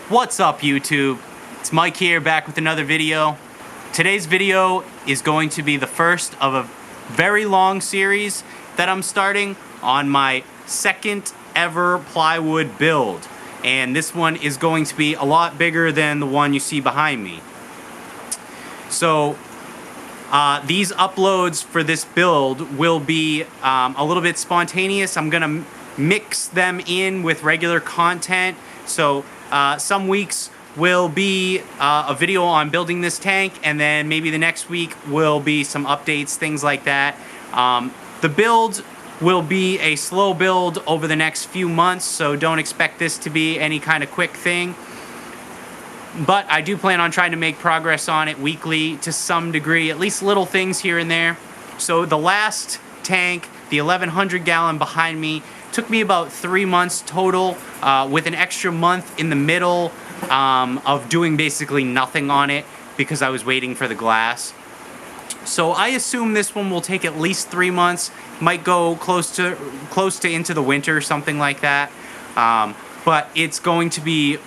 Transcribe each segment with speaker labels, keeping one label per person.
Speaker 1: What's up, YouTube? It's Mike here, back with another video. Today's video is going to be the first of a very long series that I'm starting on my second ever plywood build. And this one is going to be a lot bigger than the one you see behind me. So these uploads for this build will be a little bit spontaneous. I'm gonna mix them in with regular content. So some weeks will be a video on building this tank, and then maybe the next week will be some updates, things like that. The build will be a slow build over the next few months, so don't expect this to be any kind of quick thing. But I do plan on trying to make progress on it weekly to some degree, at least little things here and there. So the last tank, the 1100 gallon behind me, took me about 3 months total, with an extra month in the middle of doing basically nothing on it because I was waiting for the glass. So I assume this one will take at least 3 months, might go close to into the winter, something like that. But it's going to be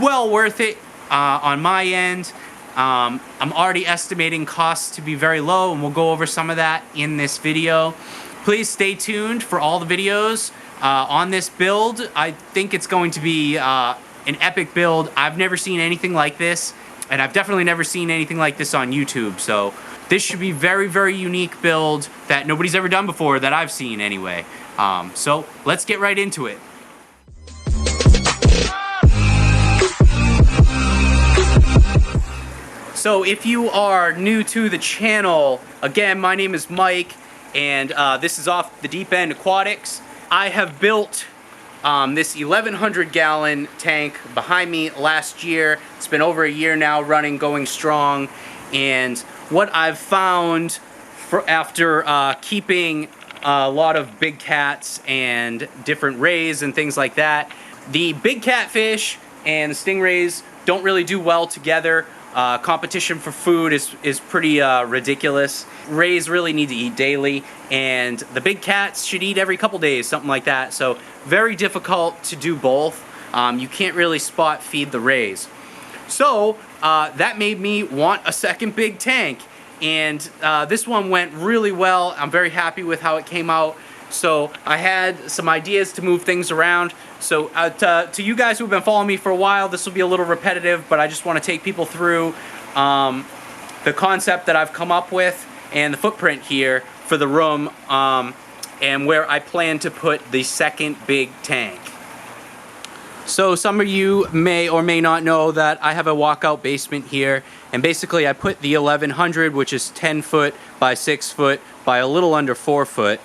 Speaker 1: well worth it on my end. I'm already estimating costs to be very low, and we'll go over some of that in this video. Please stay tuned for all the videos on this build. I think it's going to be an epic build. I've never seen anything like this, and I've definitely never seen anything like this on YouTube. So this should be very, very unique build that nobody's ever done before, that I've seen anyway. So let's get right into it. So if you are new to the channel, again, my name is Mike, and this is Off the Deep End Aquatics. I have built this 1100 gallon tank behind me last year. It's been over a year now running, going strong. And what I've found after keeping a lot of big cats and different rays and things like that, the big catfish and the stingrays don't really do well together. Competition for food is pretty ridiculous. Rays really need to eat daily, and the big cats should eat every couple days, something like that. So very difficult to do both. You can't really spot feed the rays. So that made me want a second big tank, and this one went really well. I'm very happy with how it came out. So I had some ideas to move things around. So to you guys who've been following me for a while, this will be a little repetitive, but I just want to take people through the concept that I've come up with and the footprint here for the room, and where I plan to put the second big tank. So some of you may or may not know that I have a walkout basement here, and basically I put the 1100, which is 10 foot by 6 foot by a little under 4 foot,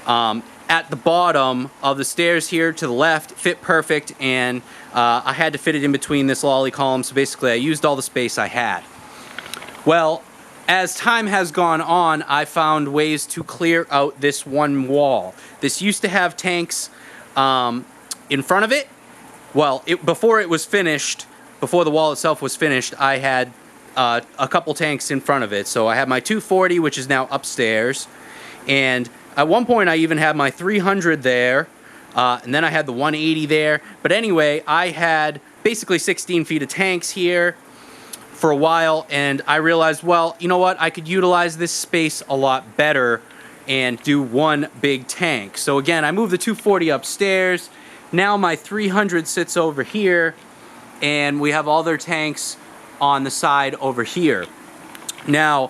Speaker 1: at the bottom of the stairs here to the left. Fit perfect, and I had to fit it in between this lolly column, so basically I used all the space I had. Well, as time has gone on, I found ways to clear out this one wall. This used to have tanks in front of it. Well, before it was finished, before the wall itself was finished, I had a couple tanks in front of it. So I had my 240, which is now upstairs, and at one point I even had my 300 there, and then I had the 180 there. But anyway, I had basically 16 feet of tanks here for a while, and I realized, well, you know what, I could utilize this space a lot better and do one big tank. So again, I moved the 240 upstairs. Now my 300 sits over here, and we have all their tanks on the side over here. Now,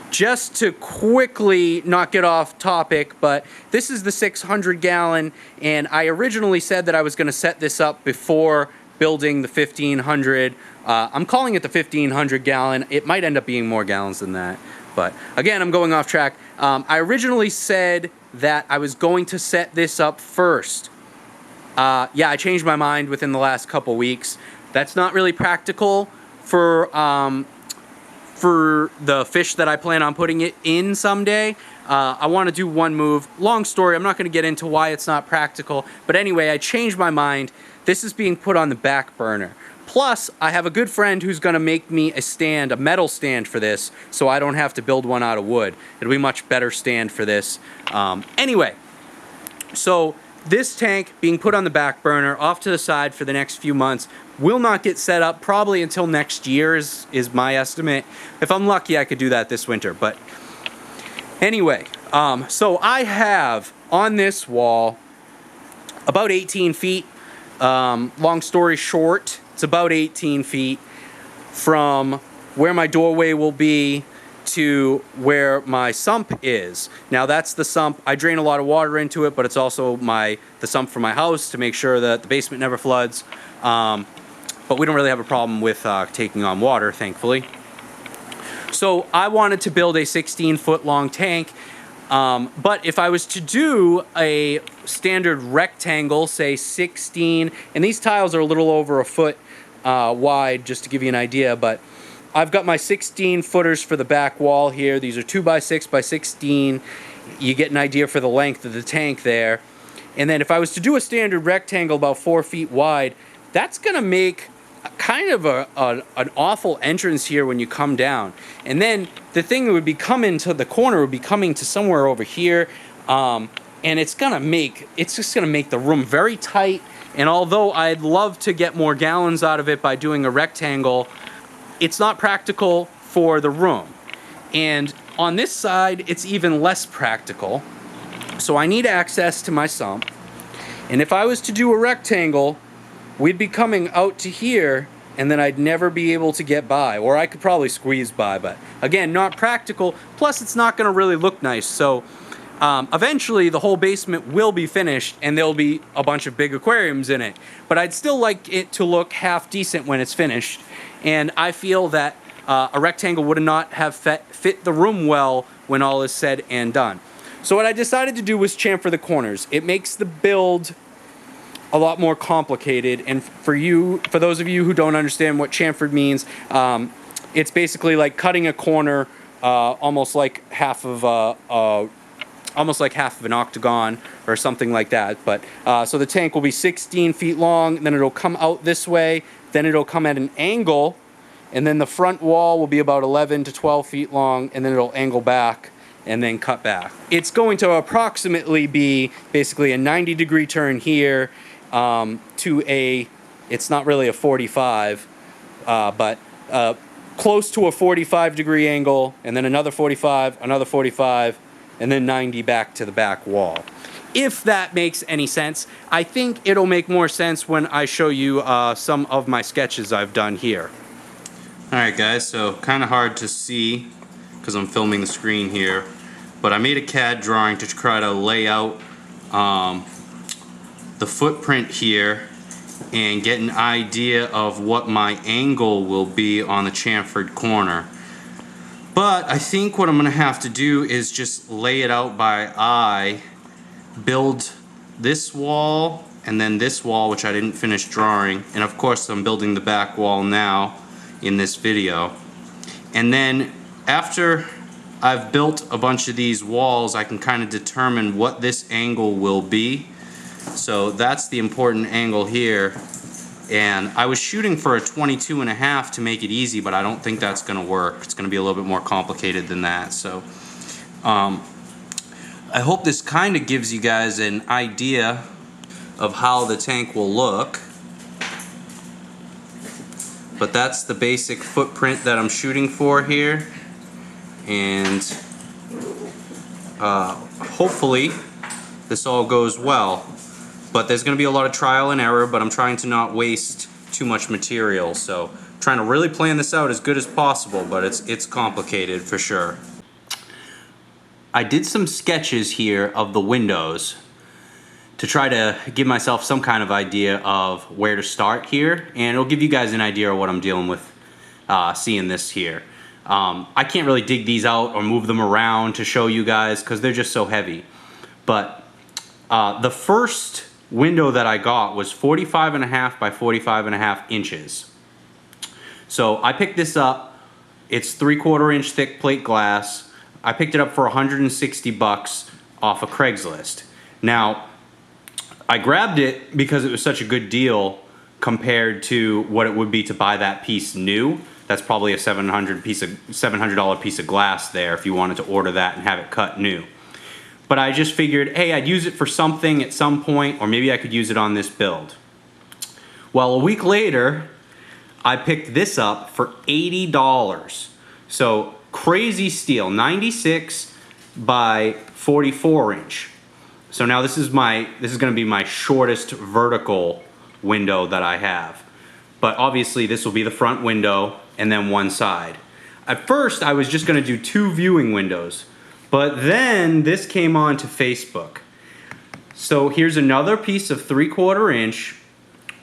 Speaker 1: just to quickly not get off topic, but this is the 600 gallon, and I originally said that I was going to set this up before building the 1500. I'm calling it the 1500 gallon. It might end up being more gallons than that, but again, I'm going off track. I originally said that I was going to set this up first. Yeah, I changed my mind within the last couple weeks. That's not really practical for the fish that I plan on putting it in someday. I want to do one move. Long story, I'm not going to get into why it's not practical, but anyway, I changed my mind. This is being put on the back burner. Plus, I have a good friend who's going to make me a stand, a metal stand for this, so I don't have to build one out of wood. It'll be a much better stand for this. Anyway, so this tank being put on the back burner, off to the side for the next few months, will not get set up probably until next year is my estimate. If I'm lucky, I could do that this winter. But anyway, so I have on this wall about 18 feet. Long story short, it's about 18 feet from where my doorway will be to where my sump is. Now that's the sump. I drain a lot of water into it, but it's also the sump for my house to make sure that the basement never floods. But we don't really have a problem with taking on water, thankfully. So I wanted to build a 16-foot long tank, but if I was to do a standard rectangle, say 16, and these tiles are a little over a foot wide, just to give you an idea, but I've got my 16 footers for the back wall here. These are 2x6 by 16. You get an idea for the length of the tank there. And then if I was to do a standard rectangle about 4 feet wide, that's gonna make kind of an awful entrance here when you come down. And then the thing that would be coming to the corner would be coming to somewhere over here. And it's just gonna make the room very tight. And although I'd love to get more gallons out of it by doing a rectangle, it's not practical for the room. And on this side, it's even less practical. So I need access to my sump. And if I was to do a rectangle, we'd be coming out to here, and then I'd never be able to get by. Or I could probably squeeze by, but again, not practical. Plus, it's not gonna really look nice. So eventually, the whole basement will be finished, and there'll be a bunch of big aquariums in it. But I'd still like it to look half decent when it's finished. And I feel that a rectangle would not have fit the room well when all is said and done. So what I decided to do was chamfer the corners. It makes the build a lot more complicated. And for those of you who don't understand what chamfered means, it's basically like cutting a corner almost like half of an octagon or something like that. But so the tank will be 16 feet long, then it'll come out this way, then it'll come at an angle, and then the front wall will be about 11 to 12 feet long, and then it'll angle back and then cut back. It's going to approximately be basically a 90-degree turn here to it's not really a 45, but close to a 45-degree angle, and then another 45, another 45, and then 90 back to the back wall. If that makes any sense. I think it'll make more sense when I show you some of my sketches I've done here. Alright guys, so kind of hard to see because I'm filming the screen here, but I made a CAD drawing to try to lay out the footprint here and get an idea of what my angle will be on the chamfered corner. But I think what I'm going to have to do is just lay it out by eye, build this wall and then this wall, which I didn't finish drawing, and of course I'm building the back wall now in this video. And then after I've built a bunch of these walls, I can kind of determine what this angle will be. So that's the important angle here. And I was shooting for a 22.5 to make it easy, but I don't think that's going to work. It's going to be a little bit more complicated than that. So I hope this kind of gives you guys an idea of how the tank will look. But that's the basic footprint that I'm shooting for here. And hopefully this all goes well. But there's going to be a lot of trial and error, but I'm trying to not waste too much material. So I'm trying to really plan this out as good as possible, but it's complicated for sure. I did some sketches here of the windows to try to give myself some kind of idea of where to start here, and it'll give you guys an idea of what I'm dealing with seeing this here. I can't really dig these out or move them around to show you guys because they're just so heavy. But the first window that I got was 45.5 by 45.5 inches. So I picked this up. It's 3/4 inch thick plate glass. I picked it up for 160 bucks off of Craigslist. Now, I grabbed it because it was such a good deal compared to what it would be to buy that piece new. That's probably a $700 piece of glass there if you wanted to order that and have it cut new. but I just figured, hey, I'd use it for something at some point, or maybe I could use it on this build. Well, a week later, I picked this up for $80. So crazy steal, 96 by 44 inch. So now this is going to be my shortest vertical window that I have. But obviously this will be the front window and then one side. At first I was just going to do 2 viewing windows, but then this came on to Facebook. So here's another piece of 3/4 inch,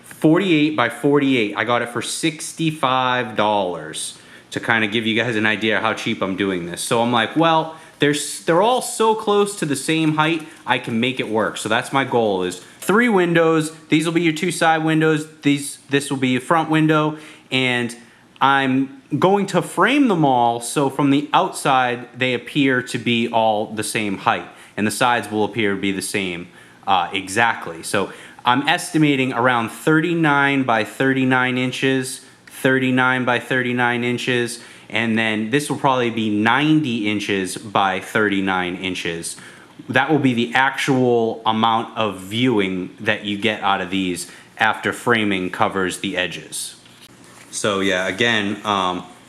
Speaker 1: 48 by 48. I got it for $65 to kind of give you guys an idea how cheap I'm doing this. So I'm like, well, they're all so close to the same height, I can make it work. So that's my goal, is 3 windows. These will be your 2 side windows. This will be a front window, and I'm going to frame them all so from the outside they appear to be all the same height, and the sides will appear to be the same exactly. So I'm estimating around 39 by 39 inches, 39 by 39 inches, and then this will probably be 90 inches by 39 inches. That will be the actual amount of viewing that you get out of these after framing covers the edges. So yeah, again,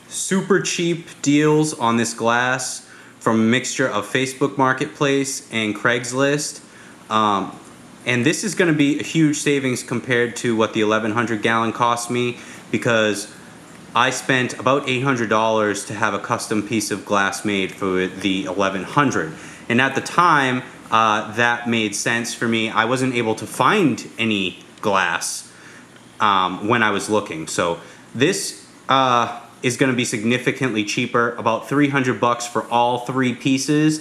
Speaker 1: super cheap deals on this glass from a mixture of Facebook Marketplace and Craigslist. And this is going to be a huge savings compared to what the 1100 gallon cost me, because I spent about $800 to have a custom piece of glass made for the 1100. And at the time, that made sense for me. I wasn't able to find any glass when I was looking. So this is going to be significantly cheaper, about 300 bucks for all 3 pieces.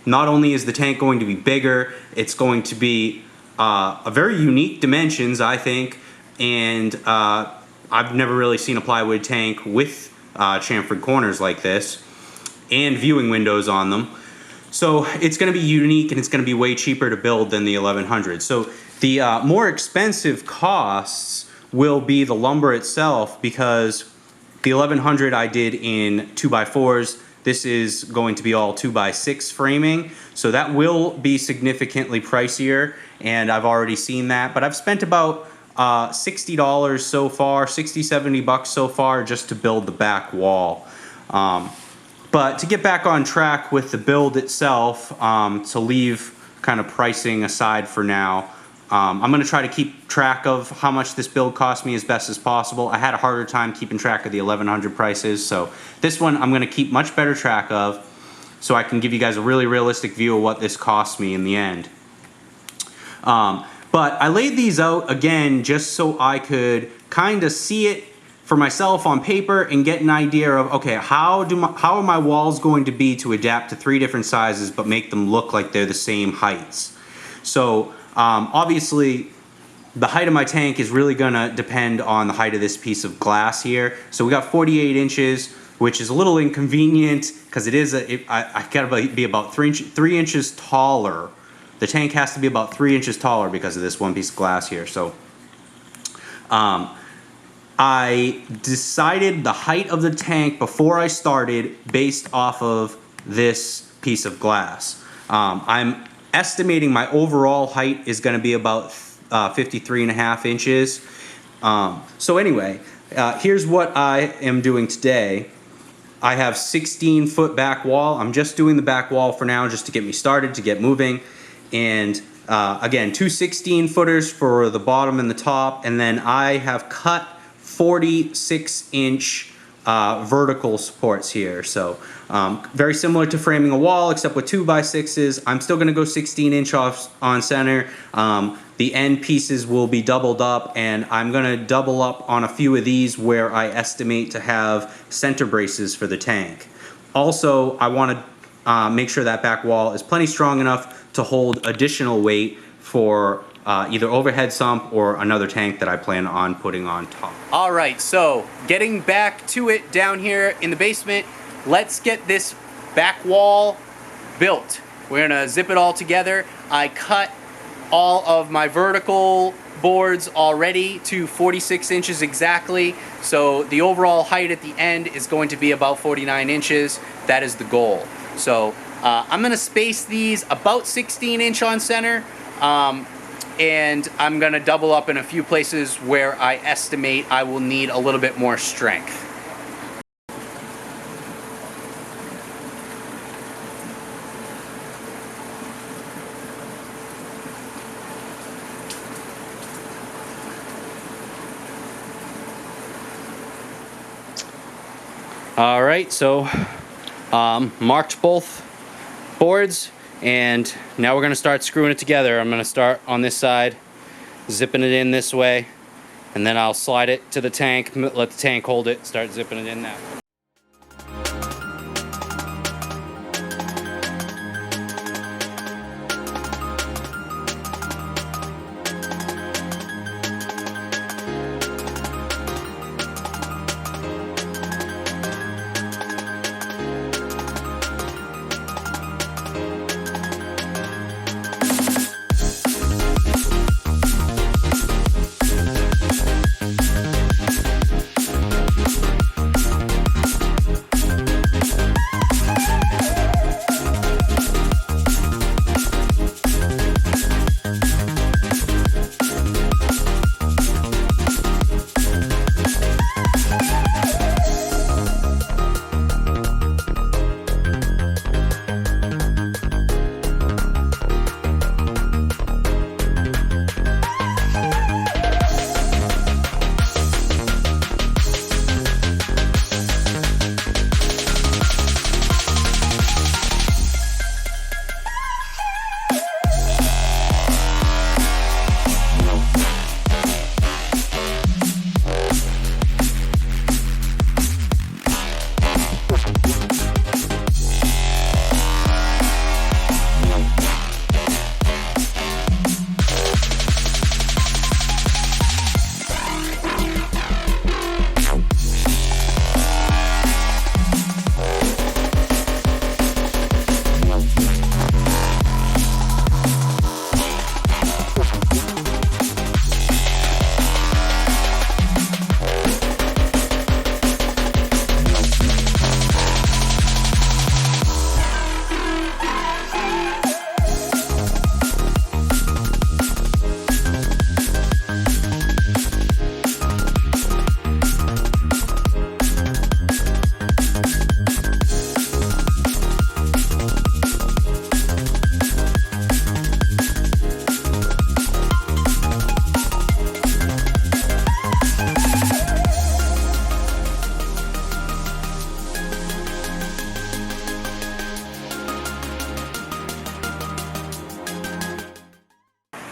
Speaker 1: Not only is the tank going to be bigger, it's going to be a very unique dimensions, I think, and I've never really seen a plywood tank with chamfered corners like this and viewing windows on them. So it's going to be unique, and it's going to be way cheaper to build than the 1100. So the more expensive costs will be the lumber itself, because the 1100 I did in 2x4s. This is going to be all 2x6 framing, so that will be significantly pricier, and I've already seen that. But I've spent about $60 so far, 60, 70 bucks so far just to build the back wall. But to get back on track with the build itself, to leave kind of pricing aside for now, I'm going to try to keep track of how much this build cost me as best as possible. I had a harder time keeping track of the 1100 prices, so this one I'm going to keep much better track of, so I can give you guys a really realistic view of what this cost me in the end. But I laid these out again just so I could kind of see it for myself on paper and get an idea of, okay, how are my walls going to be to adapt to 3 different sizes but make them look like they're the same heights. So obviously the height of my tank is really gonna depend on the height of this piece of glass here. So we got 48 inches, which is a little inconvenient because it is I gotta be about 3 inches taller. The tank has to be about 3 inches taller because of this one piece of glass here. So I decided the height of the tank before I started based off of this piece of glass. I'm estimating my overall height is going to be about 53.5 inches. So anyway, here's what I am doing today. I have 16-foot back wall. I'm just doing the back wall for now just to get me started, to get moving. And again, 2 16-footers for the bottom and the top, and then I have cut 46-inch vertical supports here. So very similar to framing a wall, except with 2x6s. I'm still going to go 16-inch off on center. The end pieces will be doubled up, and I'm going to double up on a few of these where I estimate to have center braces for the tank. Also, I want to make sure that back wall is plenty strong enough to hold additional weight for either overhead sump or another tank that I plan on putting on top. All right, so getting back to it down here in the basement, let's get this back wall built. We're gonna zip it all together. I cut all of my vertical boards already to 46 inches exactly, so the overall height at the end is going to be about 49 inches. That is the goal. So I'm gonna space these about 16" on center, and I'm gonna double up in a few places where I estimate I will need a little bit more strength. All right, so marked both boards, and now we're gonna start screwing it together. I'm gonna start on this side, zipping it in this way, and then I'll slide it to the tank, let the tank hold it, start zipping it in that way.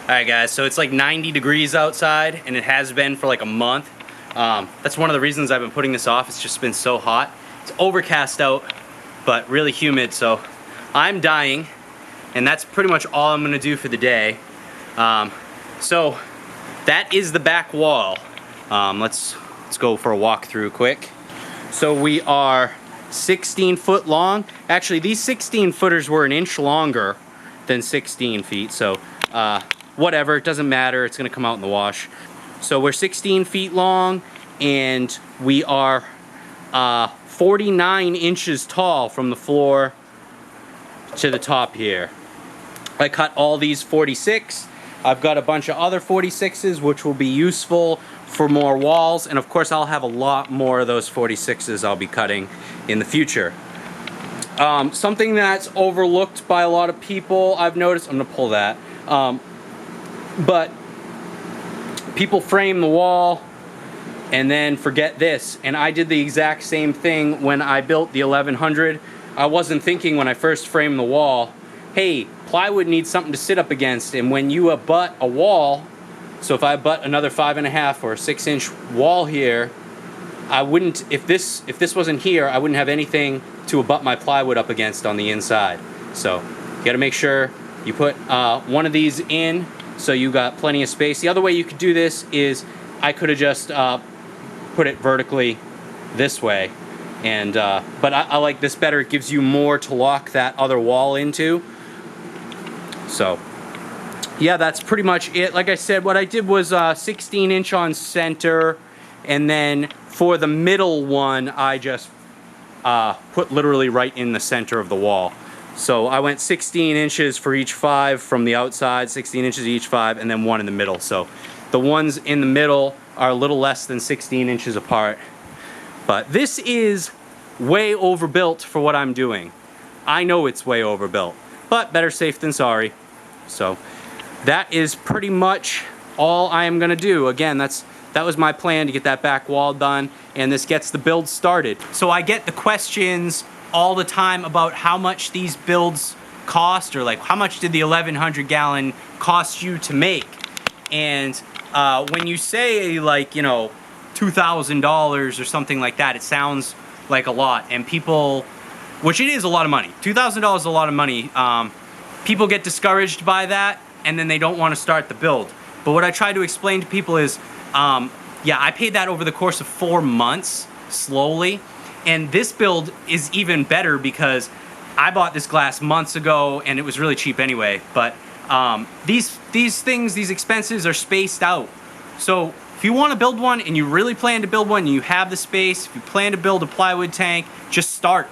Speaker 1: Alright guys, so it's like 90 degrees outside, and it has been for like a month. That's one of the reasons I've been putting this off. It's just been so hot. It's overcast out, but really humid, so I'm dying, and that's pretty much all I'm gonna do for the day. So that is the back wall. Let's go for a walk through quick. So we are 16 foot long. Actually, these 16 footers were an inch longer than 16 feet, so whatever, it doesn't matter, it's gonna come out in the wash. So we're 16 feet long, and we are 49 inches tall from the floor to the top here. I cut all these 46. I've got a bunch of other 46s which will be useful for more walls, and of course I'll have a lot more of those 46s I'll be cutting in the future. Something that's overlooked by a lot of people, I've noticed, I'm gonna pull that, but people frame the wall and then forget this, and I did the exact same thing when I built the 1100. I wasn't thinking when I first framed the wall, hey, plywood needs something to sit up against, and when you abut a wall, so if I abut another 5.5 or 6 inch wall here, I wouldn't, if this wasn't here, I wouldn't have anything to abut my plywood up against on the inside. So you gotta make sure you put one of these in so you got plenty of space. The other way you could do this is I could have just put it vertically this way, and but I like this better. It gives you more to lock that other wall into. So yeah, that's pretty much it. Like I said, what I did was 16 inch on center, and then for the middle one I just put literally right in the center of the wall. So I went 16 inches for each 5 from the outside, 16 inches each 5, and then 1 in the middle. So the ones in the middle are a little less than 16 inches apart. But this is way overbuilt for what I'm doing. I know it's way overbuilt, but better safe than sorry. So that is pretty much all I am gonna do. Again, that was my plan, to get that back wall done, and this gets the build started. So I get the questions all the time about how much these builds cost, or like how much did the 1100 gallon cost you to make. And when you say, like, you know, $2,000 or something like that, it sounds like a lot, and people, which it is a lot of money. $2,000 is a lot of money. People get discouraged by that, and then they don't want to start the build. But what I try to explain to people is, yeah, I paid that over the course of 4 months, slowly. And this build is even better because I bought this glass months ago and it was really cheap anyway. But these expenses are spaced out. So if you want to build one and you really plan to build one and you have the space, if you plan to build a plywood tank, just start.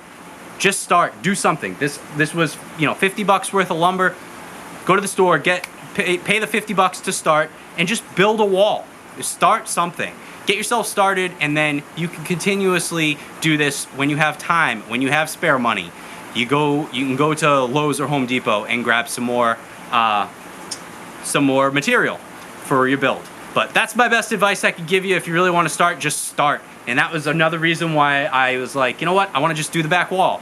Speaker 1: Just start. Do something. This was, you know, 50 bucks worth of lumber. Go to the store, pay the 50 bucks to start, and just build a wall. Just start something. Get yourself started, and then you can continuously do this when you have time, when you have spare money. You can go to Lowe's or Home Depot and grab some more material for your build. But that's my best advice I could give you. If you really want to start, just start. And that was another reason why I was like, you know what? I want to just do the back wall.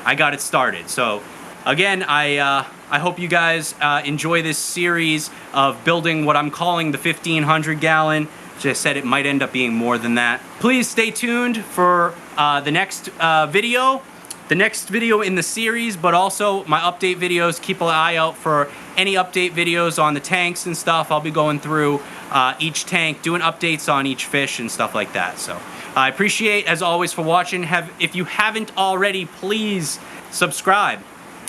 Speaker 1: I got it started. So again, I hope you guys enjoy this series of building what I'm calling the 1500 gallon. As I said, it might end up being more than that. Please stay tuned for the next video. The next video in the series, but also my update videos. Keep an eye out for any update videos on the tanks and stuff. I'll be going through each tank, doing updates on each fish and stuff like that. So I appreciate, as always, for watching. If you haven't already, please subscribe.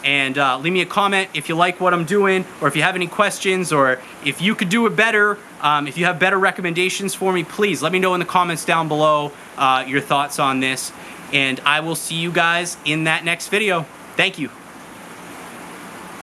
Speaker 1: And leave me a comment if you like what I'm doing, or if you have any questions, or if you could do it better, if you have better recommendations for me, please let me know in the comments down below your thoughts on this. And I will see you guys in that next video. Thank you.